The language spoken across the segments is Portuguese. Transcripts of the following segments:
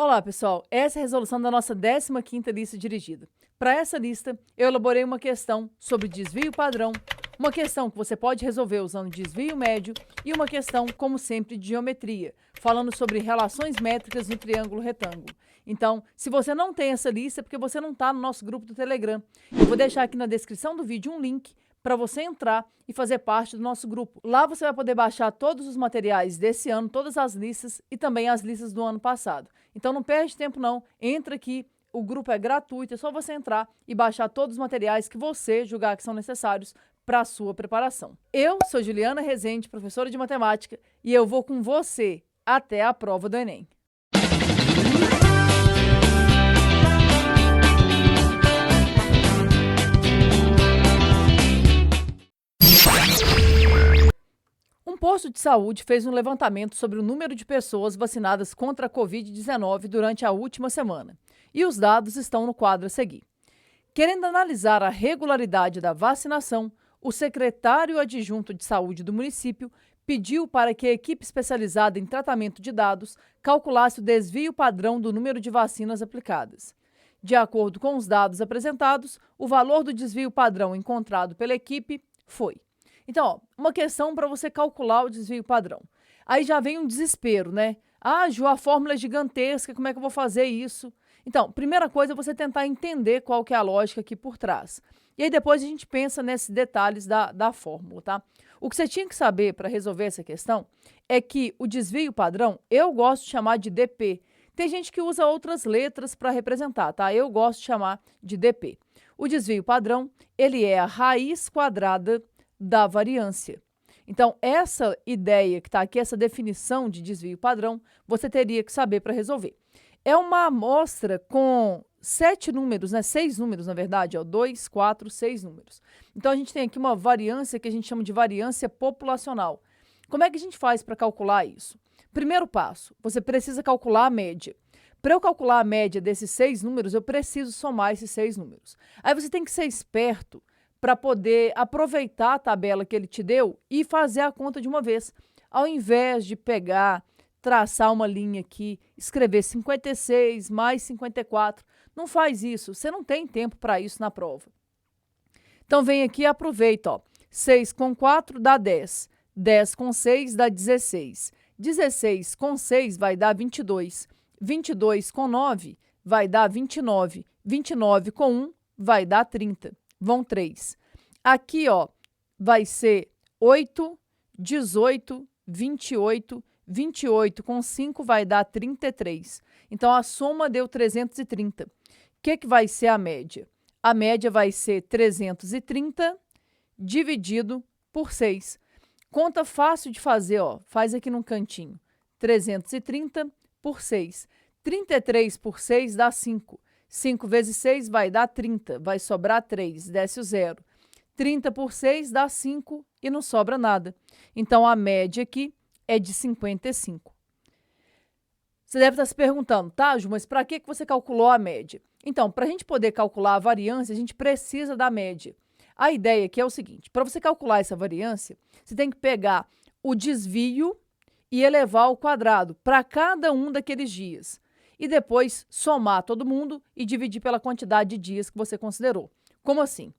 Olá, pessoal. Essa é a resolução da nossa 15ª lista dirigida. Para essa lista, eu elaborei uma questão sobre desvio padrão, uma questão que você pode resolver usando desvio médio e uma questão, como sempre, de geometria, falando sobre relações métricas no triângulo retângulo. Então, se você não tem essa lista, é porque você não está no nosso grupo do Telegram. Eu vou deixar aqui na descrição do vídeo um link para você entrar e fazer parte do nosso grupo. Lá você vai poder baixar todos os materiais desse ano, todas as listas e também as listas do ano passado. Então não perde tempo não, entra aqui, o grupo é gratuito, é só você entrar e baixar todos os materiais que você julgar que são necessários para a sua preparação. Eu sou Juliana Rezende, professora de matemática, e eu vou com você até a prova do Enem. Um posto de saúde fez um levantamento sobre o número de pessoas vacinadas contra a Covid-19 durante a última semana. E os dados estão no quadro a seguir. Querendo analisar a regularidade da vacinação, o secretário adjunto de saúde do município pediu para que a equipe especializada em tratamento de dados calculasse o desvio padrão do número de vacinas aplicadas. De acordo com os dados apresentados, o valor do desvio padrão encontrado pela equipe foi. Então, ó, uma questão para você calcular o desvio padrão. Aí já vem um desespero, né? Ah, Ju, a fórmula é gigantesca, como é que eu vou fazer isso? Então, primeira coisa é você tentar entender qual que é a lógica aqui por trás. E aí depois a gente pensa nesses detalhes da fórmula, tá? O que você tinha que saber para resolver essa questão é que o desvio padrão, eu gosto de chamar de DP. Tem gente que usa outras letras para representar, tá? Eu gosto de chamar de DP. O desvio padrão, ele é a raiz quadrada da variância. Então, essa ideia que está aqui, essa definição de desvio padrão, você teria que saber para resolver. É uma amostra com 7 números, né? 6 números, na verdade, ó, 2, 4, 6 números. Então, a gente tem aqui uma variância que a gente chama de variância populacional. Como é que a gente faz para calcular isso? Primeiro passo, você precisa calcular a média. Para eu calcular a média desses 6 números, eu preciso somar esses 6 números. Aí você tem que ser esperto para poder aproveitar a tabela que ele te deu e fazer a conta de uma vez. Ao invés de pegar, traçar uma linha aqui, escrever 56 mais 54, não faz isso, você não tem tempo para isso na prova. Então vem aqui e aproveita, ó. 6 com 4 dá 10, 10 com 6 dá 16, 16 com 6 vai dar 22, 22 com 9 vai dar 29, 29 com 1 vai dar 30. Vão 3. Aqui, ó, vai ser 8, 18, 28, 28 com 5 vai dar 33. Então, a soma deu 330. O que vai ser a média? A média vai ser 330 dividido por 6. Conta fácil de fazer, ó. Faz aqui num cantinho. 330 por 6. 33 por 6 dá 5. 5 vezes 6 vai dar 30, vai sobrar 3, desce o 0. 30 por 6 dá 5 e não sobra nada. Então, a média aqui é de 55. Você deve estar se perguntando, tá, Ju, mas para que você calculou a média? Então, para a gente poder calcular a variância, a gente precisa da média. A ideia aqui é o seguinte, para você calcular essa variância, você tem que pegar o desvio e elevar ao quadrado para cada um daqueles dias. E depois somar todo mundo e dividir pela quantidade de dias que você considerou. Como assim?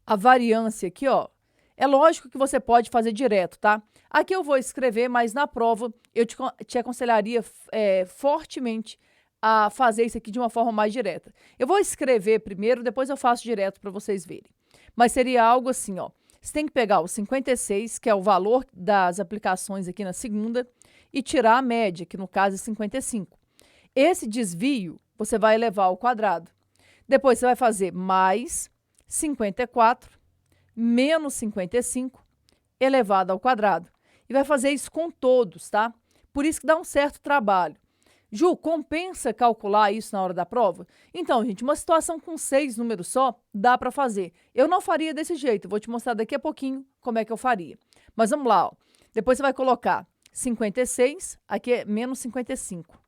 A variância aqui, ó, é lógico que você pode fazer direto, tá? Aqui eu vou escrever, mas na prova eu te aconselharia fortemente a fazer isso aqui de uma forma mais direta. Eu vou escrever primeiro, depois eu faço direto para vocês verem. Mas seria algo assim, ó. Você tem que pegar o 56, que é o valor das aplicações aqui na segunda, e tirar a média, que no caso é 55. Esse desvio você vai elevar ao quadrado. Depois você vai fazer mais 54 menos 55 elevado ao quadrado. E vai fazer isso com todos, tá? Por isso que dá um certo trabalho. Ju, compensa calcular isso na hora da prova? Então, gente, uma situação com 6 números só, dá para fazer. Eu não faria desse jeito, vou te mostrar daqui a pouquinho como é que eu faria. Mas vamos lá, ó. Depois você vai colocar 56, aqui é menos 55.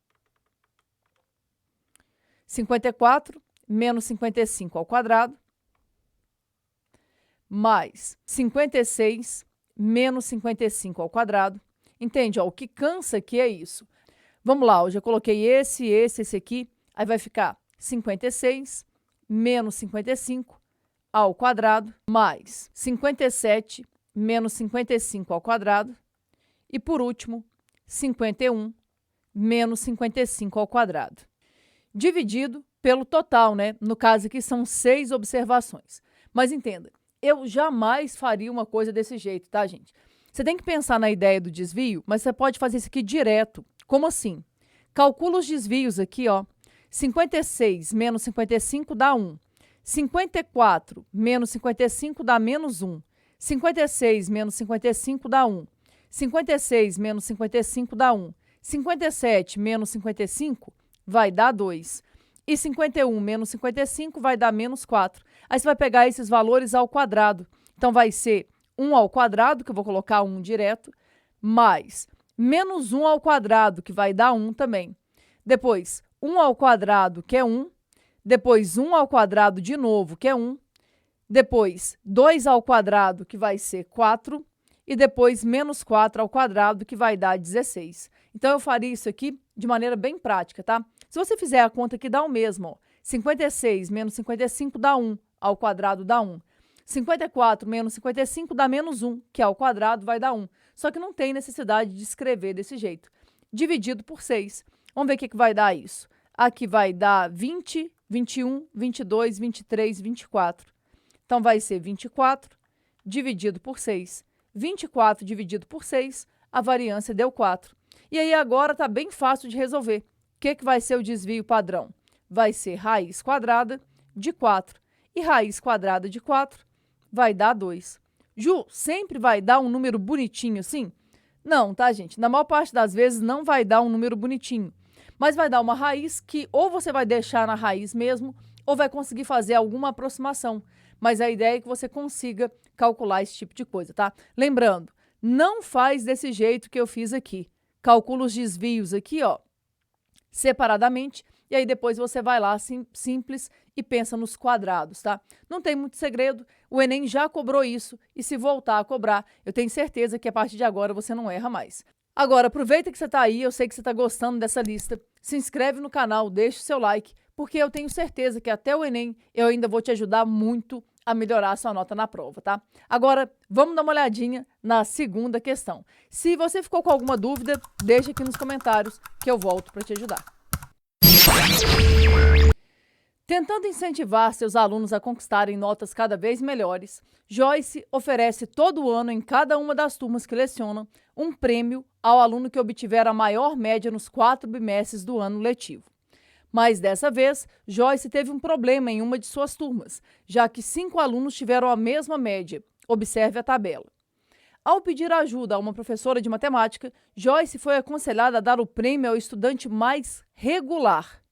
54 menos 55 ao quadrado, mais 56 menos 55 ao quadrado. Entende? Ó, o que cansa aqui é isso. Vamos lá, eu já coloquei esse aqui, aí vai ficar 56 menos 55 ao quadrado, mais 57 menos 55 ao quadrado, e por último, 51 menos 55 ao quadrado. Dividido pelo total, né? No caso aqui são 6 observações. Mas entenda, eu jamais faria uma coisa desse jeito, tá, gente? Você tem que pensar na ideia do desvio, mas você pode fazer isso aqui direto. Como assim? Calcula os desvios aqui, ó. 56 menos 55 dá 1. 54 menos 55 dá menos 1. 56 menos 55 dá 1. 56 menos 55 dá 1. 57 menos 55 vai dar 2. E 51 menos 55 vai dar menos 4. Aí você vai pegar esses valores ao quadrado. Então, vai ser 1 ao quadrado, que eu vou colocar 1 direto, mais menos 1 ao quadrado, que vai dar 1 também. Depois, 1 ao quadrado, que é 1. Depois, 1 ao quadrado de novo, que é 1. Depois, 2 ao quadrado, que vai ser 4. E depois, menos 4 ao quadrado, que vai dar 16. Então, eu faria isso aqui de maneira bem prática, tá? Se você fizer a conta aqui, dá o mesmo, ó. 56 menos 55 dá 1, ao quadrado dá 1. 54 menos 55 dá menos 1, que ao quadrado vai dar 1. Só que não tem necessidade de escrever desse jeito. Dividido por 6. Vamos ver o que vai dar isso. Aqui vai dar 20, 21, 22, 23, 24. Então, vai ser 24 dividido por 6. 24 dividido por 6, a variância deu 4. E aí, agora está bem fácil de resolver. O que vai ser o desvio padrão? Vai ser raiz quadrada de 4. E raiz quadrada de 4 vai dar 2. Ju, sempre vai dar um número bonitinho assim? Não, tá, gente? Na maior parte das vezes não vai dar um número bonitinho. Mas vai dar uma raiz que ou você vai deixar na raiz mesmo, ou vai conseguir fazer alguma aproximação. Mas a ideia é que você consiga calcular esse tipo de coisa, tá? Lembrando, não faz desse jeito que eu fiz aqui. Calcula os desvios aqui, ó, separadamente, e aí depois você vai lá, simples, e pensa nos quadrados, tá? Não tem muito segredo, o Enem já cobrou isso, e se voltar a cobrar, eu tenho certeza que a partir de agora você não erra mais. Agora, aproveita que você tá aí, eu sei que você tá gostando dessa lista, se inscreve no canal, deixa o seu like, porque eu tenho certeza que até o Enem eu ainda vou te ajudar muito a melhorar a sua nota na prova, tá? Agora, vamos dar uma olhadinha na segunda questão. Se você ficou com alguma dúvida, deixa aqui nos comentários que eu volto para te ajudar. Tentando incentivar seus alunos a conquistarem notas cada vez melhores, Joyce oferece todo ano em cada uma das turmas que leciona um prêmio ao aluno que obtiver a maior média nos 4 bimestres do ano letivo. Mas dessa vez, Joyce teve um problema em uma de suas turmas, já que 5 alunos tiveram a mesma média. Observe a tabela. Ao pedir ajuda a uma professora de matemática, Joyce foi aconselhada a dar o prêmio ao estudante mais regular.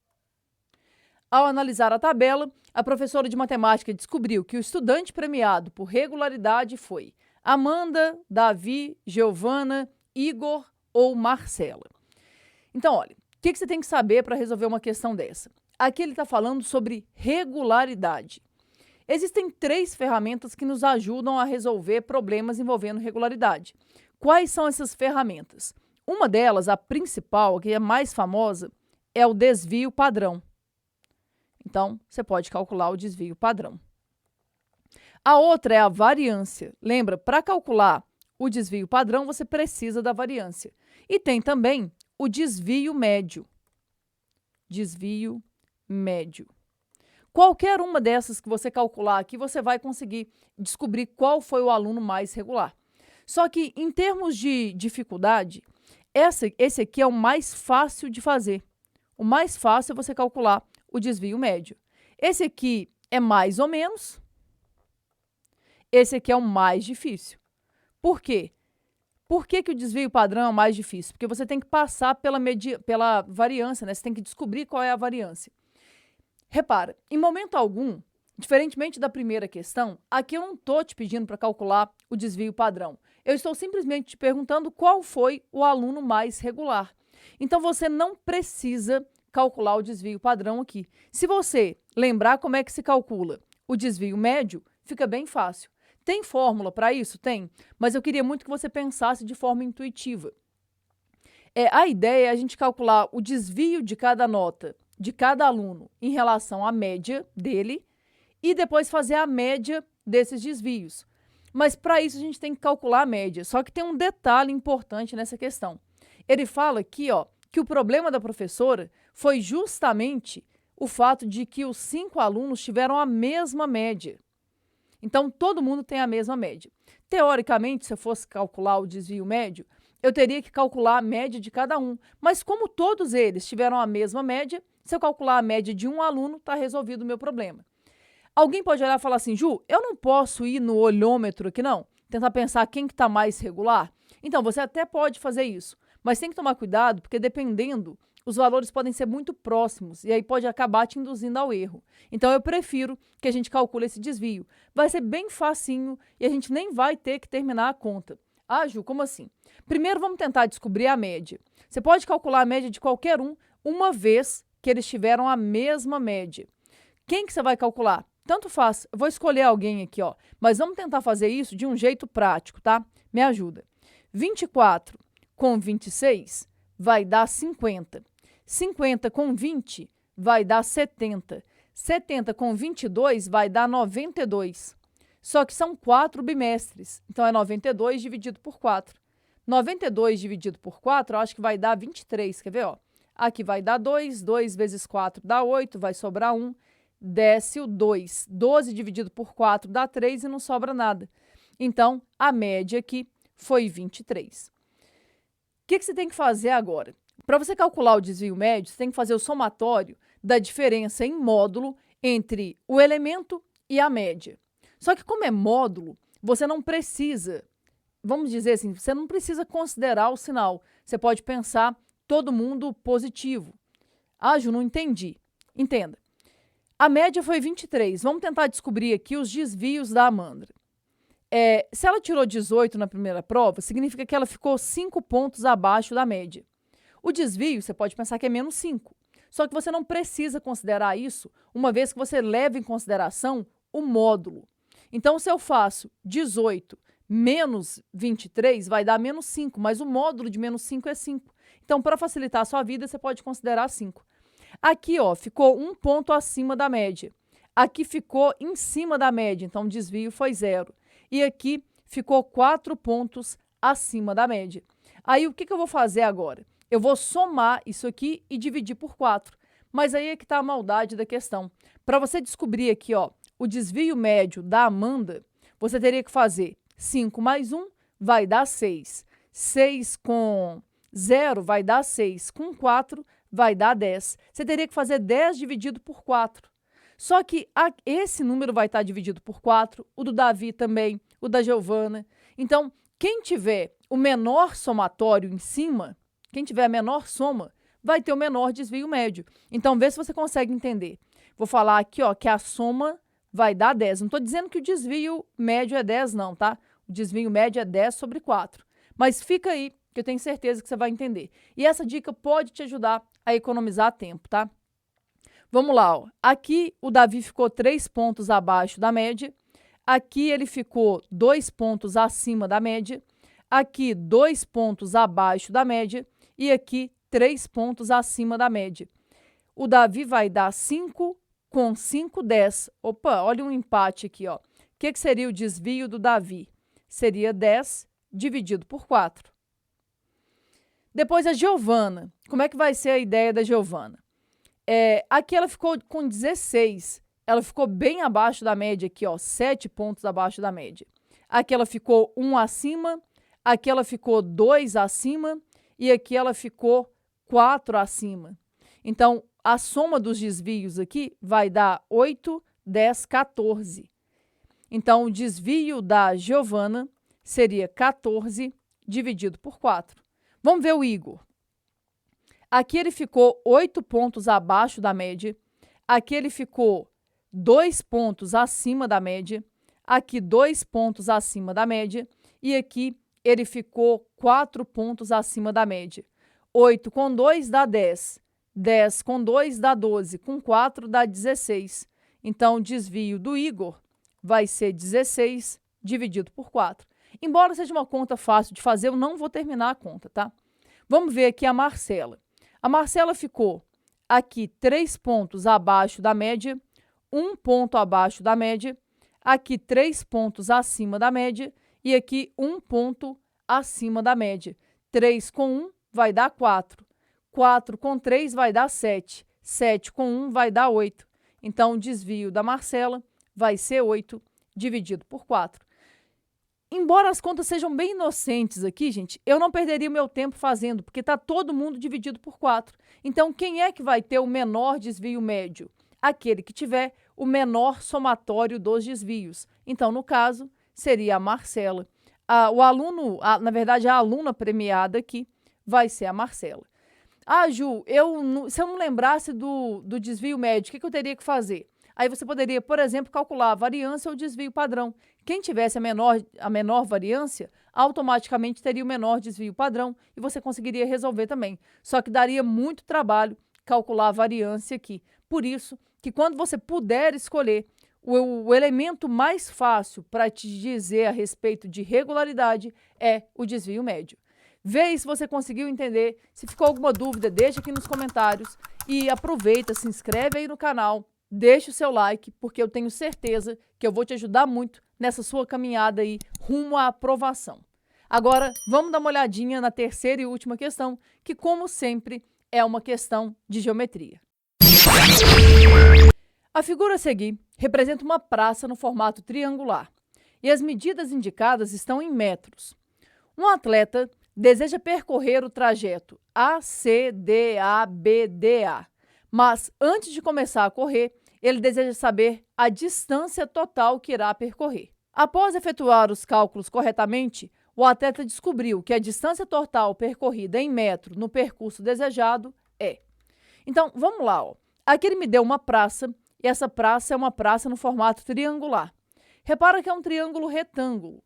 Ao analisar a tabela, a professora de matemática descobriu que o estudante premiado por regularidade foi Amanda, Davi, Giovana, Igor ou Marcela. Então, olha, o que você tem que saber para resolver uma questão dessa? Aqui ele está falando sobre regularidade. Existem 3 ferramentas que nos ajudam a resolver problemas envolvendo regularidade. Quais são essas ferramentas? Uma delas, a principal, que é a mais famosa, é o desvio padrão. Então, você pode calcular o desvio padrão. A outra é a variância. Lembra, para calcular o desvio padrão, você precisa da variância. E tem também o desvio médio. Desvio médio. Qualquer uma dessas que você calcular aqui, você vai conseguir descobrir qual foi o aluno mais regular. Só que, em termos de dificuldade, esse aqui é o mais fácil de fazer. O mais fácil é você calcular o desvio médio. Esse aqui é mais ou menos. Esse aqui é o mais difícil. Por quê? Por que o desvio padrão é o mais difícil? Porque você tem que passar pela variância, né? Você tem que descobrir qual é a variância. Repara, em momento algum, diferentemente da primeira questão, aqui eu não estou te pedindo para calcular o desvio padrão. Eu estou simplesmente te perguntando qual foi o aluno mais regular. Então, você não precisa calcular o desvio padrão aqui. Se você lembrar como é que se calcula o desvio médio, fica bem fácil. Tem fórmula para isso? Tem, mas eu queria muito que você pensasse de forma intuitiva. A ideia é a gente calcular o desvio de cada nota de cada aluno em relação à média dele e depois fazer a média desses desvios. Mas para isso a gente tem que calcular a média. Só que tem um detalhe importante nessa questão. Ele fala aqui, ó, que o problema da professora foi justamente o fato de que os 5 alunos tiveram a mesma média. Então, todo mundo tem a mesma média. Teoricamente, se eu fosse calcular o desvio médio, eu teria que calcular a média de cada um. Mas como todos eles tiveram a mesma média, se eu calcular a média de um aluno, está resolvido o meu problema. Alguém pode olhar e falar assim, Ju, eu não posso ir no olhômetro aqui, não? Tentar pensar quem que está mais regular? Então, você até pode fazer isso, mas tem que tomar cuidado, porque dependendo, os valores podem ser muito próximos e aí pode acabar te induzindo ao erro. Então, eu prefiro que a gente calcule esse desvio. Vai ser bem facinho e a gente nem vai ter que terminar a conta. Ah, Ju, como assim? Primeiro, vamos tentar descobrir a média. Você pode calcular a média de qualquer um, uma vez que eles tiveram a mesma média. Quem que você vai calcular? Tanto faz. Eu vou escolher alguém aqui, ó. Mas vamos tentar fazer isso de um jeito prático, tá? Me ajuda. 24 com 26 vai dar 50. 50 com 20 vai dar 70. 70 com 22 vai dar 92. Só que são 4 bimestres. Então, é 92 dividido por 4. 92 dividido por 4, eu acho que vai dar 23. Quer ver, ó? Aqui vai dar 2. 2 vezes 4 dá 8. Vai sobrar 1. Desce o 2. 12 dividido por 4 dá 3 e não sobra nada. Então, a média aqui foi 23. O que você tem que fazer agora? Para você calcular o desvio médio, você tem que fazer o somatório da diferença em módulo entre o elemento e a média. Só que como é módulo, você não precisa, vamos dizer assim, você não precisa considerar o sinal. Você pode pensar todo mundo positivo. Ah, Ju, não entendi. Entenda. A média foi 23. Vamos tentar descobrir aqui os desvios da Amandra. Se ela tirou 18 na primeira prova, significa que ela ficou 5 pontos abaixo da média. O desvio, você pode pensar que é menos 5. Só que você não precisa considerar isso, uma vez que você leva em consideração o módulo. Então, se eu faço 18 menos 23, vai dar menos 5, mas o módulo de menos 5 é 5. Então, para facilitar a sua vida, você pode considerar 5. Aqui, ó, ficou 1 ponto acima da média. Aqui ficou em cima da média, então o desvio foi 0. E aqui ficou 4 pontos acima da média. Aí, o que eu vou fazer agora? Eu vou somar isso aqui e dividir por 4. Mas aí é que está a maldade da questão. Para você descobrir aqui, ó, o desvio médio da Amanda, você teria que fazer 5 mais 1 vai dar 6. 6 com 0 vai dar 6. Com 4 vai dar 10. Você teria que fazer 10 dividido por 4. Só que esse número vai estar dividido por 4, o do Davi também, o da Giovana. Então, quem tiver o menor somatório em cima, quem tiver a menor soma, vai ter o menor desvio médio. Então, vê se você consegue entender. Vou falar aqui, ó, que a soma vai dar 10. Não estou dizendo que o desvio médio é 10, não, tá? O desvio médio é 10 sobre 4. Mas fica aí, que eu tenho certeza que você vai entender. E essa dica pode te ajudar a economizar tempo, tá? Vamos lá, ó. Aqui o Davi ficou 3 pontos abaixo da média. Aqui ele ficou 2 pontos acima da média. Aqui 2 pontos abaixo da média. E aqui 3 pontos acima da média. O Davi vai dar 5 com 5, 10. Opa, olha um empate aqui, ó. O que seria o desvio do Davi? Seria 10 dividido por 4. Depois a Giovana. Como é que vai ser a ideia da Giovana? Aqui ela ficou com 16. Ela ficou bem abaixo da média aqui, ó. 7 pontos abaixo da média. Aqui ela ficou 1 acima. Aqui ela ficou 2 acima. E aqui ela ficou 4 acima. Então, a soma dos desvios aqui vai dar 8, 10, 14. Então, o desvio da Giovana seria 14 dividido por 4. Vamos ver o Igor. Aqui ele ficou 8 pontos abaixo da média. Aqui ele ficou 2 pontos acima da média. Aqui 2 pontos acima da média. E aqui ele ficou 4 pontos acima da média. 8 com 2 dá 10. 10 com 2 dá 12. Com 4 dá 16. Então, o desvio do Igor vai ser 16 dividido por 4. Embora seja uma conta fácil de fazer, eu não vou terminar a conta, tá? Vamos ver aqui a Marcela. A Marcela ficou aqui 3 pontos abaixo da média, 1 ponto abaixo da média, aqui 3 pontos acima da média e aqui 1 ponto acima da média. 3 com 1 vai dar 4. 4 com 3 vai dar 7. 7 com 1 vai dar 8. Então, o desvio da Marcela vai ser 8 dividido por 4. Embora as contas sejam bem inocentes aqui, gente, eu não perderia o meu tempo fazendo, porque está todo mundo dividido por 4. Então, quem é que vai ter o menor desvio médio? Aquele que tiver o menor somatório dos desvios. Então, no caso, seria a Marcela. O aluno, na verdade, a aluna premiada aqui vai ser a Marcela. Ju, se eu não lembrasse do desvio médio, o que eu teria que fazer? Aí você poderia, por exemplo, calcular a variância ou desvio padrão. Quem tivesse a menor variância, automaticamente teria o menor desvio padrão e você conseguiria resolver também. Só que daria muito trabalho calcular a variância aqui. Por isso que quando você puder escolher o elemento mais fácil para te dizer a respeito de regularidade é o desvio médio. Vê aí se você conseguiu entender. Se ficou alguma dúvida, deixa aqui nos comentários e aproveita, se inscreve aí no canal. Deixe o seu like, porque eu tenho certeza que eu vou te ajudar muito nessa sua caminhada aí rumo à aprovação. Agora, vamos dar uma olhadinha na terceira e última questão, que, como sempre, é uma questão de geometria. A figura a seguir representa uma praça no formato triangular, e as medidas indicadas estão em metros. Um atleta deseja percorrer o trajeto ACDABDA, mas antes de começar a correr, ele deseja saber a distância total que irá percorrer. Após efetuar os cálculos corretamente, o atleta descobriu que a distância total percorrida em metro no percurso desejado é. Então, vamos lá. Aqui ele me deu uma praça, e essa praça é uma praça no formato triangular. Repara que é um triângulo retângulo.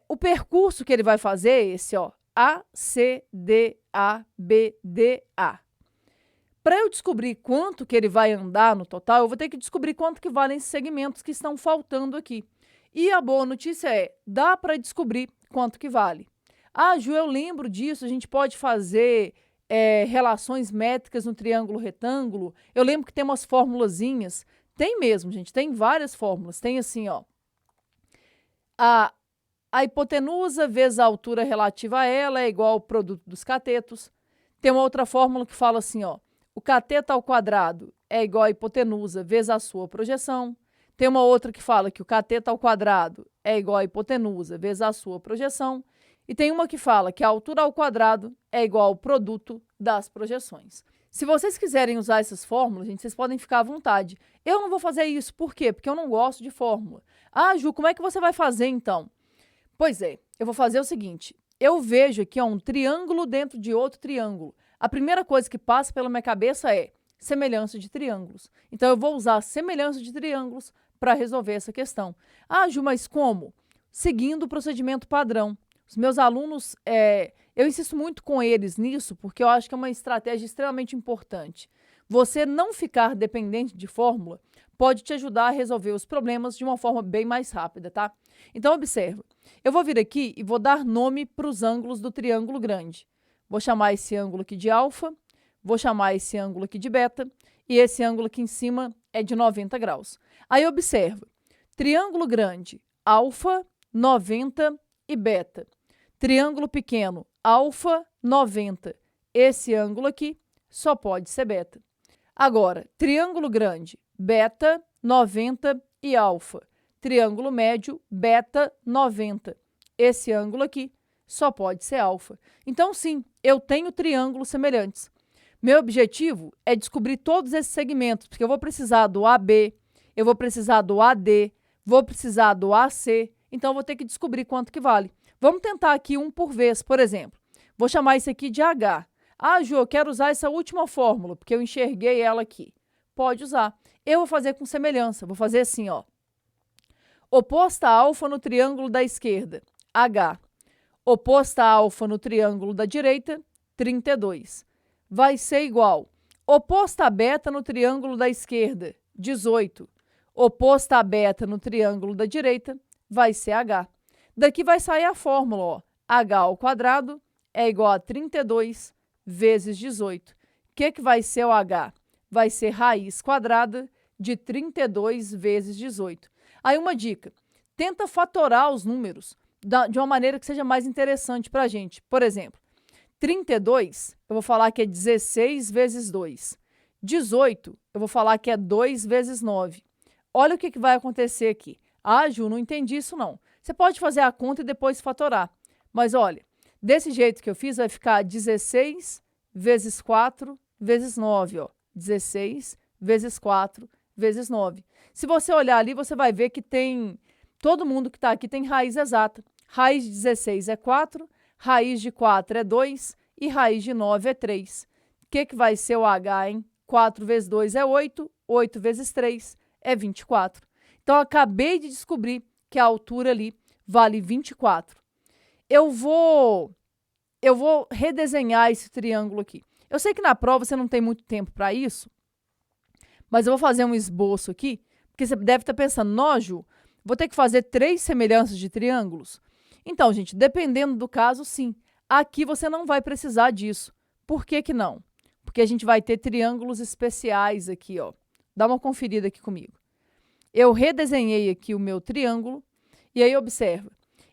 O percurso que ele vai fazer é esse, ACDABDA. Para eu descobrir quanto que ele vai andar no total, eu vou ter que descobrir quanto que valem esses segmentos que estão faltando aqui. E a boa notícia é, dá para descobrir quanto que vale. Ju, eu lembro disso, a gente pode fazer relações métricas no triângulo retângulo. Eu lembro que tem umas formulazinhas. Tem mesmo, gente, tem várias fórmulas. Tem assim, a hipotenusa vezes a altura relativa a ela é igual ao produto dos catetos. Tem uma outra fórmula que fala assim, o cateto ao quadrado é igual à hipotenusa vezes a sua projeção. Tem uma outra que fala que o cateto ao quadrado é igual à hipotenusa vezes a sua projeção. E tem uma que fala que a altura ao quadrado é igual ao produto das projeções. Se vocês quiserem usar essas fórmulas, gente, vocês podem ficar à vontade. Eu não vou fazer isso. Por quê? Porque eu não gosto de fórmula. Ju, como é que você vai fazer então? Pois é, eu vou fazer o seguinte. Eu vejo aqui um triângulo dentro de outro triângulo. A primeira coisa que passa pela minha cabeça é semelhança de triângulos. Então, eu vou usar a semelhança de triângulos para resolver essa questão. Ju, mas como? Seguindo o procedimento padrão. Os meus alunos, eu insisto muito com eles nisso, porque eu acho que é uma estratégia extremamente importante. Você não ficar dependente de fórmula pode te ajudar a resolver os problemas de uma forma bem mais rápida, tá? Então, observa. Eu vou vir aqui e vou dar nome para os ângulos do triângulo grande. Vou chamar esse ângulo aqui de alfa, vou chamar esse ângulo aqui de beta, e esse ângulo aqui em cima é de 90 graus. Aí, observa. Triângulo grande, alfa, 90 e beta. Triângulo pequeno, alfa, 90. Esse ângulo aqui só pode ser beta. Agora, triângulo grande, beta, 90 e alfa. Triângulo médio, beta, 90. Esse ângulo aqui só pode ser alfa. Então, sim, eu tenho triângulos semelhantes. Meu objetivo é descobrir todos esses segmentos, porque eu vou precisar do AB, eu vou precisar do AD, vou precisar do AC, então eu vou ter que descobrir quanto que vale. Vamos tentar aqui um por vez, por exemplo. Vou chamar isso aqui de H. Ju, eu quero usar essa última fórmula, porque eu enxerguei ela aqui. Pode usar. Eu vou fazer com semelhança. Vou fazer assim, Oposta a alfa no triângulo da esquerda, H. Oposta a alfa no triângulo da direita, 32. Vai ser igual. Oposta a beta no triângulo da esquerda, 18. Oposta a beta no triângulo da direita, vai ser H. Daqui vai sair a fórmula, H ao quadrado é igual a 32 vezes 18. O que vai ser o H? Vai ser raiz quadrada de 32 vezes 18. Aí uma dica, tenta fatorar os números de uma maneira que seja mais interessante para a gente. Por exemplo, 32, eu vou falar que é 16 vezes 2. 18, eu vou falar que é 2 vezes 9. Olha o que vai acontecer aqui. Ah, Ju, não entendi isso não. Você pode fazer a conta e depois fatorar. Mas olha, desse jeito que eu fiz, vai ficar 16 vezes 4 vezes 9. Ó. 16 vezes 4 vezes 9. Se você olhar ali, você vai ver que tem... Todo mundo que está aqui tem raiz exata. Raiz de 16 é 4, raiz de 4 é 2 e raiz de 9 é 3. O que vai ser o H, hein? 4 vezes 2 é 8, 8 vezes 3 é 24. Então, eu acabei de descobrir que a altura ali vale 24. Eu vou redesenhar esse triângulo aqui. Eu sei que na prova você não tem muito tempo para isso, mas eu vou fazer um esboço aqui, porque você deve estar pensando, nó, Ju, vou ter que fazer 3 semelhanças de triângulos? Então, gente, dependendo do caso, sim. Aqui você não vai precisar disso. Por que que não? Porque a gente vai ter triângulos especiais aqui, ó. Dá uma conferida aqui comigo. Eu redesenhei aqui o meu triângulo, e aí observa.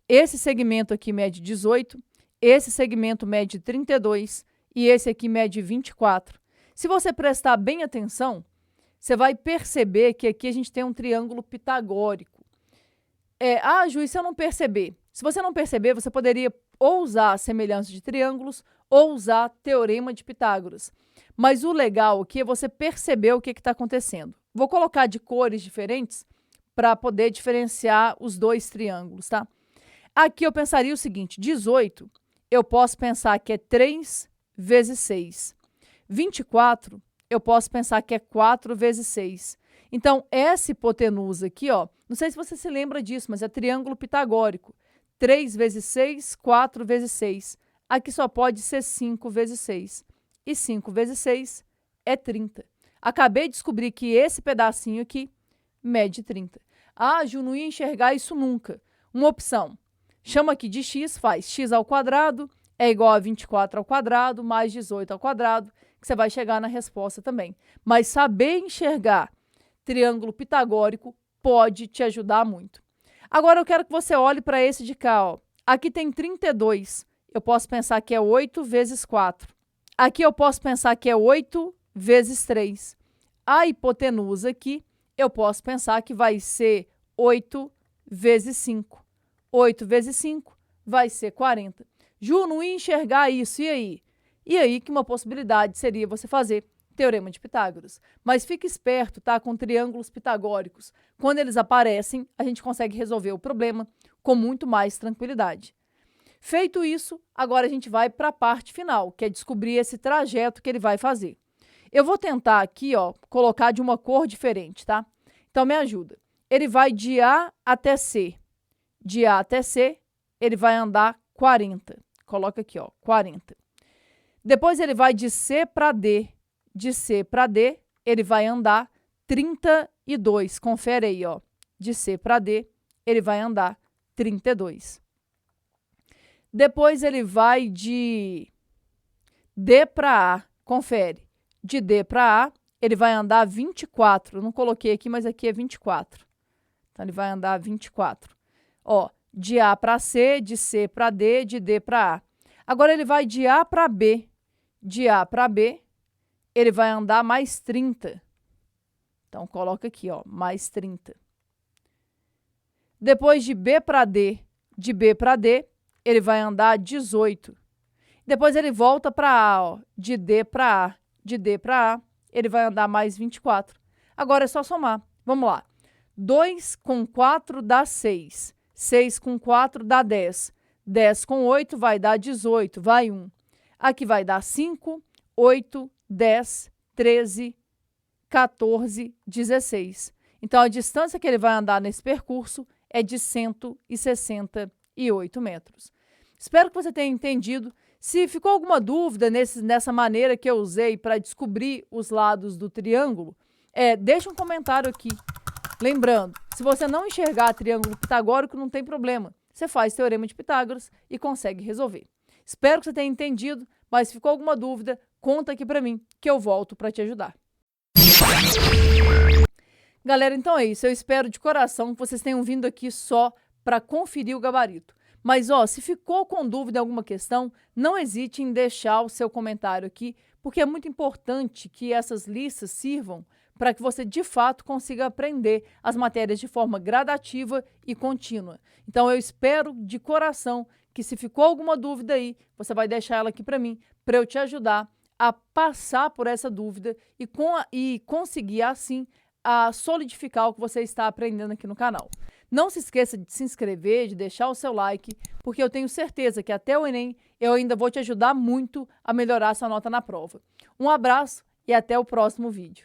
Esse segmento aqui mede 18, esse segmento mede 32 e esse aqui mede 24. Se você prestar bem atenção, você vai perceber que aqui a gente tem um triângulo pitagórico. Ju, e se eu não perceber? Se você não perceber, você poderia ou usar a semelhança de triângulos ou usar teorema de Pitágoras. Mas o legal aqui é você perceber o que está acontecendo. Vou colocar de cores diferentes para poder diferenciar os dois triângulos, tá? Aqui eu pensaria o seguinte, 18, eu posso pensar que é 3 vezes 6. 24, eu posso pensar que é 4 vezes 6. Então, essa hipotenusa aqui, ó, não sei se você se lembra disso, mas é triângulo pitagórico. 3 vezes 6, 4 vezes 6. Aqui só pode ser 5 vezes 6. E 5 vezes 6 é 30. Acabei de descobrir que esse pedacinho aqui mede 30. Ah, Ju, não ia enxergar isso nunca. Uma opção. Chama aqui de x, faz x ao quadrado é igual a 24 ao quadrado mais 18 ao quadrado, que você vai chegar na resposta também. Mas saber enxergar triângulo pitagórico pode te ajudar muito. Agora eu quero que você olhe para esse de cá, ó. Aqui tem 32. Eu posso pensar que é 8 vezes 4. Aqui eu posso pensar que é 8 vezes 3. A hipotenusa aqui, eu posso pensar que vai ser 8 vezes 5. 8 vezes 5 vai ser 40. Ju, não ia enxergar isso, e aí? E aí que uma possibilidade seria você fazer teorema de Pitágoras. Mas fique esperto, tá? Com triângulos pitagóricos. Quando eles aparecem, a gente consegue resolver o problema com muito mais tranquilidade. Feito isso, agora a gente vai para a parte final, que é descobrir esse trajeto que ele vai fazer. Eu vou tentar aqui, ó, colocar de uma cor diferente, tá? Então, me ajuda. Ele vai de A até C. De A até C, ele vai andar 40. Coloca aqui, ó, 40. Depois ele vai de C para D. De C para D, ele vai andar 32. Confere aí, ó. De C para D, ele vai andar 32. Depois ele vai de D para A. Confere. De D para A, ele vai andar 24. Eu não coloquei aqui, mas aqui é 24. Então, ele vai andar 24. Ó, de A para C, de C para D, de D para A. Agora, ele vai de A para B. De A para B, ele vai andar mais 30. Então, coloca aqui, ó, mais 30. Depois de B para D, de B para D, ele vai andar 18. Depois ele volta para A, ó, de D para A. De D para A, ele vai andar mais 24. Agora é só somar. Vamos lá. 2 com 4 dá 6. 6 com 4 dá 10. 10 com 8 vai dar 18. Vai 1. Aqui vai dar 5, 8, 10, 13, 14, 16. Então, a distância que ele vai andar nesse percurso é de 168 metros. Espero que você tenha entendido. Se ficou alguma dúvida nessa maneira que eu usei para descobrir os lados do triângulo, deixa um comentário aqui. Lembrando, se você não enxergar triângulo pitagórico, não tem problema. Você faz teorema de Pitágoras e consegue resolver. Espero que você tenha entendido, mas se ficou alguma dúvida, conta aqui para mim, que eu volto para te ajudar. Galera, então é isso. Eu espero de coração que vocês tenham vindo aqui só para conferir o gabarito. Mas, se ficou com dúvida em alguma questão, não hesite em deixar o seu comentário aqui, porque é muito importante que essas listas sirvam para que você, de fato, consiga aprender as matérias de forma gradativa e contínua. Então, eu espero de coração que, se ficou alguma dúvida aí, você vai deixar ela aqui para mim, para eu te ajudar a passar por essa dúvida e conseguir, assim, a solidificar o que você está aprendendo aqui no canal. Não se esqueça de se inscrever, de deixar o seu like, porque eu tenho certeza que até o Enem eu ainda vou te ajudar muito a melhorar essa nota na prova. Um abraço e até o próximo vídeo.